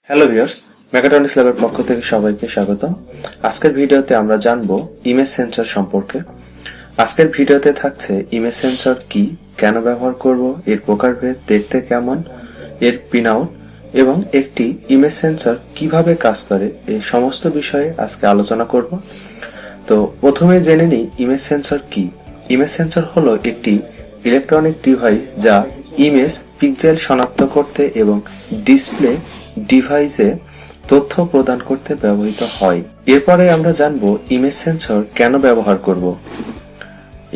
Hello viewers, mechatronics ল্যাবের পক্ষ থেকে সবাইকে স্বাগতম। আজকের ভিডিওতে আমরা জানবো ইমেজ সেন্সর সম্পর্কে। আজকের ভিডিওতে থাকছে ইমেজ সেন্সর কি, কেন ব্যবহার করব, এর প্রকারভেদ, দেখতে কেমন, এর পিন আউট এবং একটি ইমেজ সেন্সর কিভাবে কাজ করে, এই সমস্ত বিষয়ে আজকে আলোচনা করব। তো প্রথমে জেনে নিই ইমেজ সেন্সর কি। ইমেজ সেন্সর হলো একটি ইলেকট্রনিক ডিভাইস যা ইমেজ পিক্সেল শনাক্ত করতে এবং ডিসপ্লে ডিভাইসে তথ্য প্রদান করতে ব্যবহৃত হয়। এরপরে আমরা জানবো ইমেজ সেন্সর কেন ব্যবহার করব।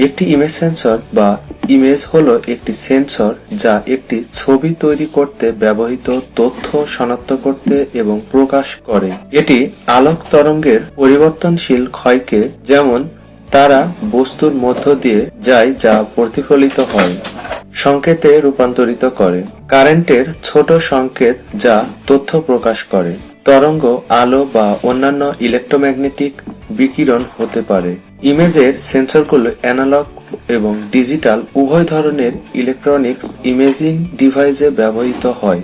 একটি ইমেজ সেন্সর বা ইমেজ হলো একটি সেন্সর যা একটি ছবি তৈরি করতে ব্যবহৃত তথ্য শনাক্ত করতে এবং প্রকাশ করে। এটি আলোক তরঙ্গের পরিবর্তনশীল ক্ষয়কে, যেমন তারা বস্তুর মধ্য দিয়ে যায় যা প্রতিফলিত হয়, সংকেতে রূপান্তরিত করে। কারেন্টের ছোট সংকেত যা তথ্য প্রকাশ করে। তরঙ্গ, আলো বা অন্যান্য ইলেকট্রোম্যাগনেটিক বিকিরণ হতে পারে। ইমেজের সেন্সরগুলো অ্যানালগ এবং ডিজিটাল উভয় ধরনের ইলেকট্রনিক্স ইমেজিং ডিভাইসে ব্যবহৃত হয়,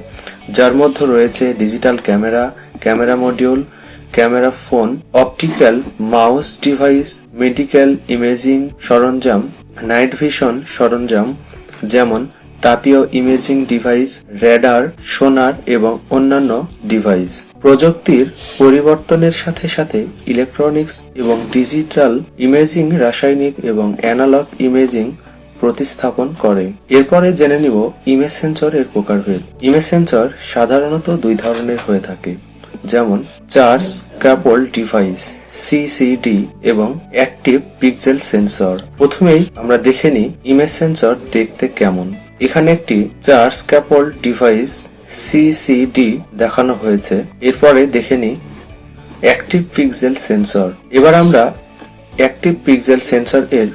যার মধ্যে রয়েছে digital camera, camera module, camera phone, optical mouse device, medical imaging সরঞ্জাম, নাইট ভিশন সরঞ্জাম যেমন তাপীয় ইমেজিং ডিভাইস, রেডার, সোনার এবং অন্যান্য ডিভাইস। প্রযুক্তির পরিবর্তনের সাথে সাথে ইলেকট্রনিক্স এবং ডিজিটাল ইমেজিং রাসায়নিক এবং অ্যানালগ ইমেজিং প্রতিস্থাপন করে। এরপরে জেনে নিব ইমেজ সেন্সর এর প্রকারভেদ। ইমেজ সেন্সর সাধারণত দুই ধরনের হয়ে থাকে, যেমন চার্জ কাপল্ড ডিভাইস সিসিডি এবং অ্যাক্টিভ পিক্সেল সেন্সর। প্রথমেই আমরা দেখে নিই ইমেজ সেন্সর দেখতে কেমন। এখানে একটি চার্জ কাপল্ড ডিভাইস সিসিডি দেখানো হয়েছে। এরপরে দেখে নিই অ্যাক্টিভ পিক্সেল সেন্সর। এবার আমরা অ্যাক্টিভ পিক্সেল সেন্সর এর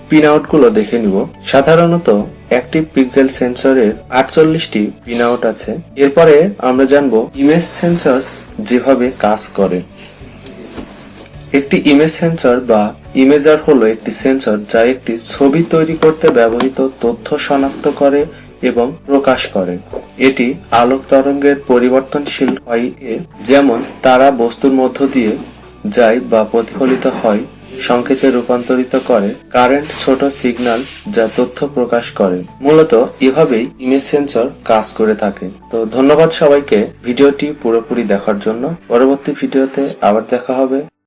পিন আউট গুলো দেখে নিব। সাধারণত অ্যাক্টিভ পিক্সেল সেন্সরের 48টি পিন আউট আছে। এরপরে আমরা জানবো ইমেজ সেন্সর যেভাবে কাজ করে। একটি ইমেজ সেন্সর বা ইমেজার হলো একটি সেন্সর যা একটি ছবি তৈরি করতে ব্যবহৃত তথ্য শনাক্ত করে এবং প্রকাশ করে। এটি আলোক তরঙ্গের পরিবর্তনশীল ক্ষয়কে, যেমন তারা বস্তুর মধ্য দিয়ে যায় বা প্রতিফলিত হয়, সংকেতে রূপান্তরিত করে। কারেন্ট ছোট সিগন্যাল যা তথ্য প্রকাশ করে। মূলত এভাবেই ইমেজ সেন্সর কাজ করে থাকে। তো ধন্যবাদ সবাইকে ভিডিওটি পুরোপুরি দেখার জন্য। পরবর্তী ভিডিওতে আবার দেখা হবে।